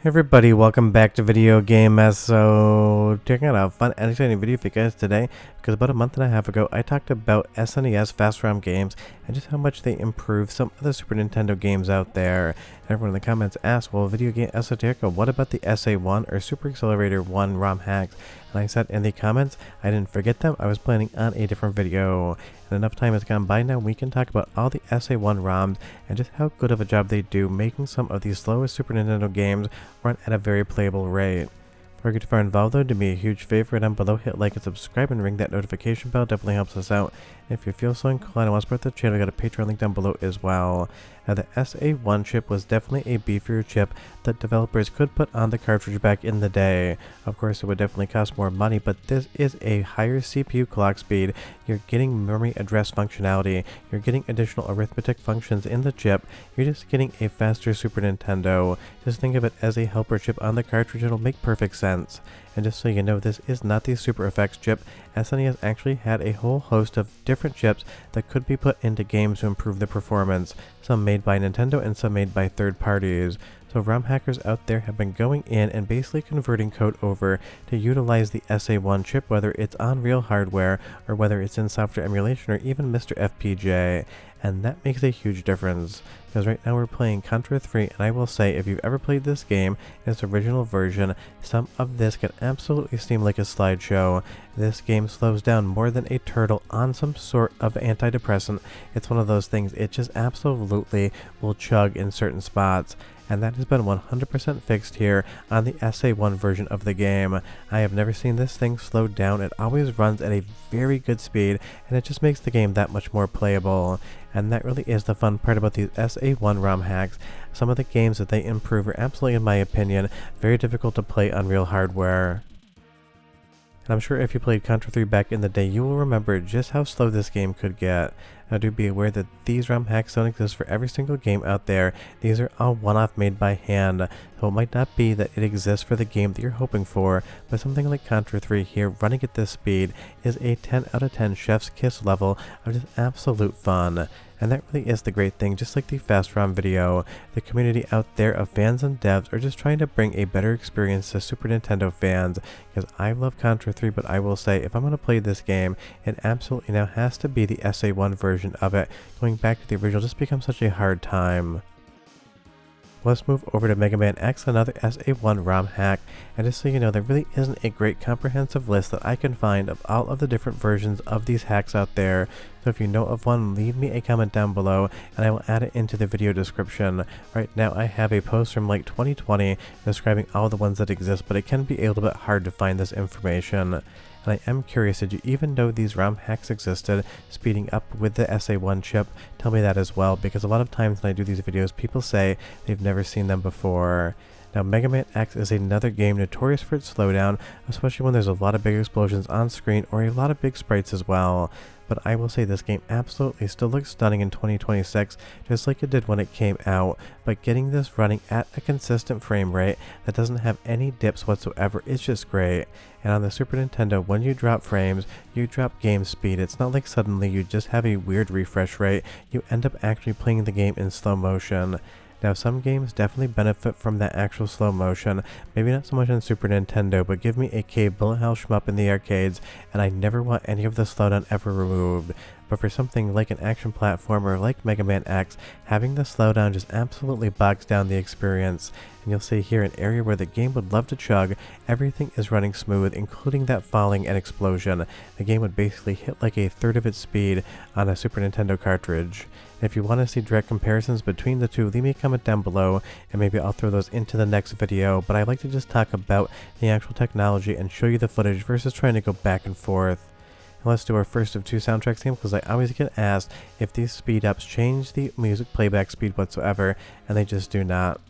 Hey everybody, welcome back to Video Game Mess. So, checking out a fun and exciting video for you guys today, because about a month and a half ago, I talked about SNES FastROM games and just how much they improve some of the Super Nintendo games out there. And everyone in the comments asked, well, Video Game Esoterica, what about the SA1 or Super Accelerator 1 ROM hacks? And I said in the comments, I didn't forget them, I was planning on a different video. And enough time has gone by now, we can talk about all the SA1 ROMs and just how good of a job they do making some of the slowest Super Nintendo games run at a very playable rate. Before we get too far involved though, do me a huge favor down below, hit like and subscribe and ring that notification bell, definitely helps us out. And if you feel so inclined and want to support the channel, I got a Patreon link down below as well. Now the SA1 chip was definitely a beefier chip that developers could put on the cartridge back in the day. Of course it would definitely cost more money, but this is a higher CPU clock speed, you're getting memory address functionality, you're getting additional arithmetic functions in the chip, you're just getting a faster Super Nintendo. Just think of it as a helper chip on the cartridge, it'll make perfect sense. And just so you know, this is not the Super Effects chip. SNES actually had a whole host of different chips that could be put into games to improve the performance, some made by Nintendo and some made by third parties. So ROM hackers out there have been going in and basically converting code over to utilize the SA1 chip, whether it's on real hardware or whether it's in software emulation or even Mr. FPGA. And that makes a huge difference, because right now we're playing Contra 3, and I will say, if you've ever played this game in its original version, some of this can absolutely seem like a slideshow. This game slows down more than a turtle on some sort of antidepressant. It's one of those things, it just absolutely will chug in certain spots. And that has been 100% fixed here on the SA1 version of the game. I have never seen this thing slow down. It always runs at a very good speed, and it just makes the game that much more playable. And that really is the fun part about these SA1 ROM hacks. Some of the games that they improve are absolutely, in my opinion, very difficult to play on real hardware. And I'm sure if you played Contra 3 back in the day, you will remember just how slow this game could get. Now do be aware that these ROM hacks don't exist for every single game out there. These are all one-off made by hand, so it might not be that it exists for the game that you're hoping for, but something like Contra 3 here running at this speed is a 10 out of 10 chef's kiss level of just absolute fun. And that really is the great thing, just like the FastROM video. The community out there of fans and devs are just trying to bring a better experience to Super Nintendo fans, because I love Contra 3, but I will say, if I'm going to play this game, it absolutely now has to be the SA1 version of it. Going back to the original just becomes such a hard time. Let's move over to Mega Man X, another SA1 ROM hack, and just so you know, there really isn't a great comprehensive list that I can find of all of the different versions of these hacks out there, so if you know of one, leave me a comment down below and I will add it into the video description. Right now I have a post from like 2020 describing all the ones that exist, but it can be a little bit hard to find this information. And I am curious, did you even know these ROM hacks existed, speeding up with the SA1 chip? Tell me that as well, because a lot of times when I do these videos, people say they've never seen them before. Now Mega Man X is another game notorious for its slowdown, especially when there's a lot of big explosions on screen or a lot of big sprites as well. But I will say this game absolutely still looks stunning in 2026, just like it did when it came out, but getting this running at a consistent frame rate that doesn't have any dips whatsoever is just great. And on the Super Nintendo, when you drop frames, you drop game speed. It's not like suddenly you just have a weird refresh rate, you end up actually playing the game in slow motion. Now some games definitely benefit from that actual slow motion, maybe not so much on Super Nintendo, but give me a cave bullet hell shmup in the arcades, and I never want any of the slowdown ever removed. But for something like an action platformer like Mega Man X, having the slowdown just absolutely bogs down the experience. And you'll see here an area where the game would love to chug, everything is running smooth, including that falling and explosion. The game would basically hit like a third of its speed on a Super Nintendo cartridge. If you want to see direct comparisons between the two, leave me a comment down below, and maybe I'll throw those into the next video, but I like to just talk about the actual technology and show you the footage versus trying to go back and forth. And let's do our first of two soundtracks here, because I always get asked if these speed ups change the music playback speed whatsoever, and they just do not.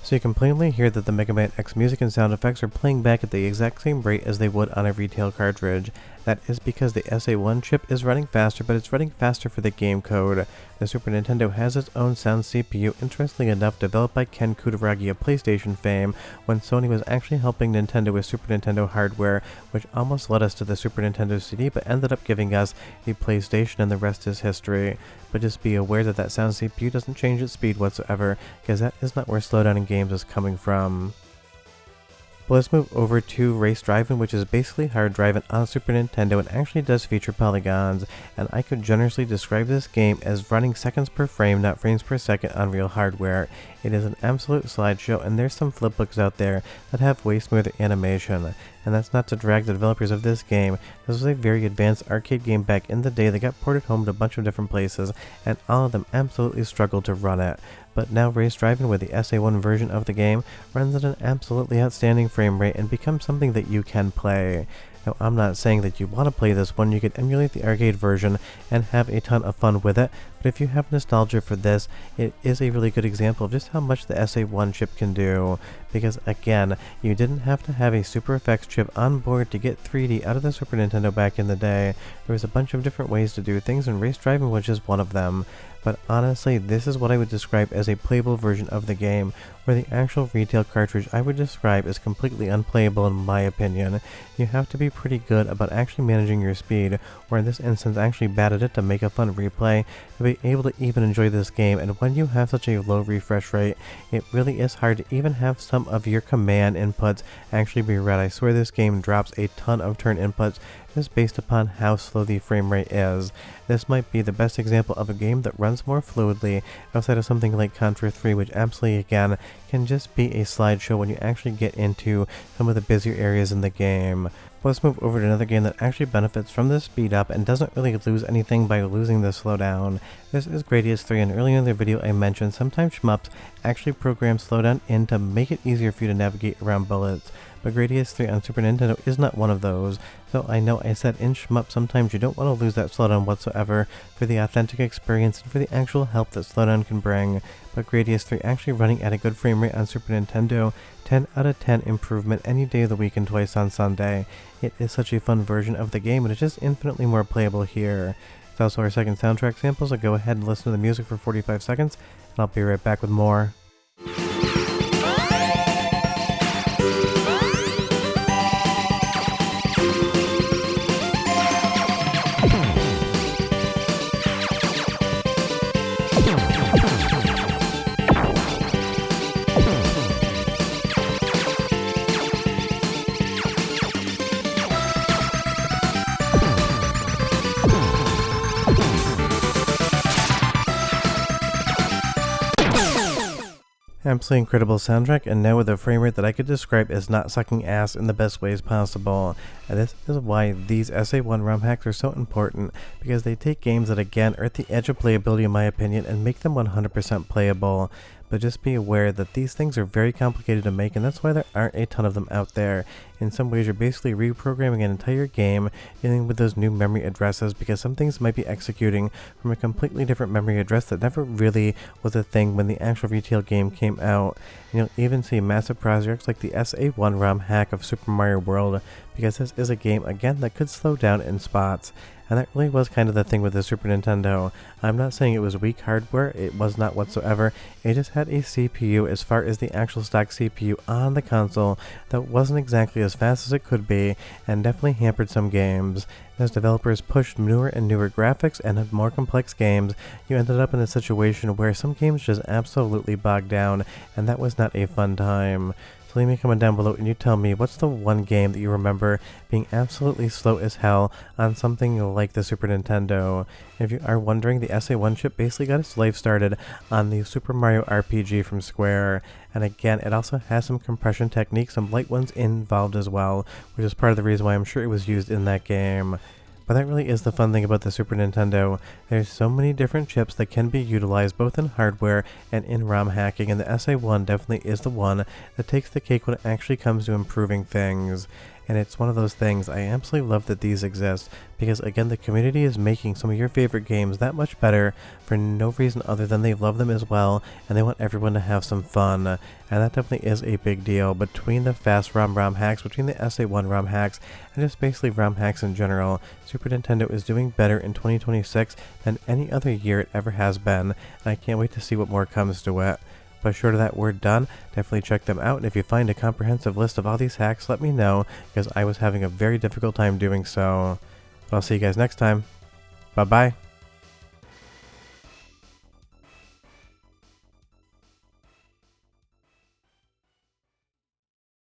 So you can plainly hear that the Mega Man X music and sound effects are playing back at the exact same rate as they would on a retail cartridge. That is because the SA1 chip is running faster, but it's running faster for the game code. The Super Nintendo has its own sound CPU, interestingly enough developed by Ken Kutaragi of PlayStation fame, when Sony was actually helping Nintendo with Super Nintendo hardware, which almost led us to the Super Nintendo CD, but ended up giving us the PlayStation, and the rest is history. But just be aware that that sound CPU doesn't change its speed whatsoever, because that is not where slowdown in games is coming from. But let's move over to Race Driving, which is basically hard driving on Super Nintendo and actually does feature polygons, and I could generously describe this game as running seconds per frame, not frames per second on real hardware. It is an absolute slideshow, and there's some flipbooks out there that have way smoother animation. And that's not to drag the developers of this game. This was a very advanced arcade game back in the day that got ported home to a bunch of different places, and all of them absolutely struggled to run it. But now Race Driving with the SA1 version of the game runs at an absolutely outstanding frame rate and becomes something that you can play. Now, I'm not saying that you want to play this one. You could emulate the arcade version and have a ton of fun with it, but if you have nostalgia for this, it is a really good example of just how much the SA1 chip can do, because again, you didn't have to have a Super Effects chip on board to get 3D out of the Super Nintendo back in the day. There was a bunch of different ways to do things, and Race Driving was just one of them. But honestly, this is what I would describe as a playable version of the game, where the actual retail cartridge I would describe as completely unplayable in my opinion. You have to be pretty good about actually managing your speed, or in this instance actually bad at it to make a fun replay, to be able to even enjoy this game. And when you have such a low refresh rate, it really is hard to even have some of your command inputs actually be read. I swear this game drops a ton of turn inputs just based upon how slow the frame rate is. This might be the best example of a game that runs more fluidly outside of something like Contra 3, which absolutely again can just be a slideshow when you actually get into some of the busier areas in the game. Let's move over to another game that actually benefits from this speed up and doesn't really lose anything by losing the slowdown. This is Gradius 3, and earlier in the video I mentioned sometimes shmups actually program slowdown in to make it easier for you to navigate around bullets. But Gradius 3 on Super Nintendo is not one of those, so I know I said in shmup sometimes you don't want to lose that slowdown whatsoever for the authentic experience and for the actual help that slowdown can bring, but Gradius 3 actually running at a good frame rate on Super Nintendo, 10 out of 10 improvement any day of the week and twice on Sunday. It is such a fun version of the game, and it's just infinitely more playable here. It's also our second soundtrack sample, so go ahead and listen to the music for 45 seconds, and I'll be right back with more. Absolutely incredible soundtrack, and now with a frame rate that I could describe as not sucking ass in the best ways possible. And this is why these SA1 ROM hacks are so important, because they take games that again are at the edge of playability in my opinion and make them 100% playable. But just be aware that these things are very complicated to make, and that's why there aren't a ton of them out there. In some ways, you're basically reprogramming an entire game dealing with those new memory addresses, because some things might be executing from a completely different memory address that never really was a thing when the actual retail game came out. And you'll even see massive projects like the SA1 ROM hack of Super Mario World, because this is a game, again, that could slow down in spots. And that really was kind of the thing with the Super Nintendo. I'm not saying it was weak hardware, it was not whatsoever. It just had a CPU, as far as the actual stock CPU on the console, that wasn't exactly as fast as it could be, and definitely hampered some games. As developers pushed newer and newer graphics and had more complex games, you ended up in a situation where some games just absolutely bogged down, and that was not a fun time. So leave me a comment down below and you tell me, what's the one game that you remember being absolutely slow as hell on something like the Super Nintendo? If you are wondering, the SA1 chip basically got its life started on the Super Mario RPG from Square. And again, it also has some compression techniques, some light ones involved as well, which is part of the reason why I'm sure it was used in that game. But that really is the fun thing about the Super Nintendo. There's so many different chips that can be utilized both in hardware and in ROM hacking, and the SA1 definitely is the one that takes the cake when it actually comes to improving things. And it's one of those things, I absolutely love that these exist, because again, the community is making some of your favorite games that much better for no reason other than they love them as well, and they want everyone to have some fun. And that definitely is a big deal. Between the FastROM ROM hacks, between the SA1 ROM hacks, and just basically ROM hacks in general, Super Nintendo is doing better in 2026 than any other year it ever has been, and I can't wait to see what more comes to it. But short of that, we're done. Definitely check them out, and if you find a comprehensive list of all these hacks, let me know, because I was having a very difficult time doing so. But I'll see you guys next time. Bye-bye.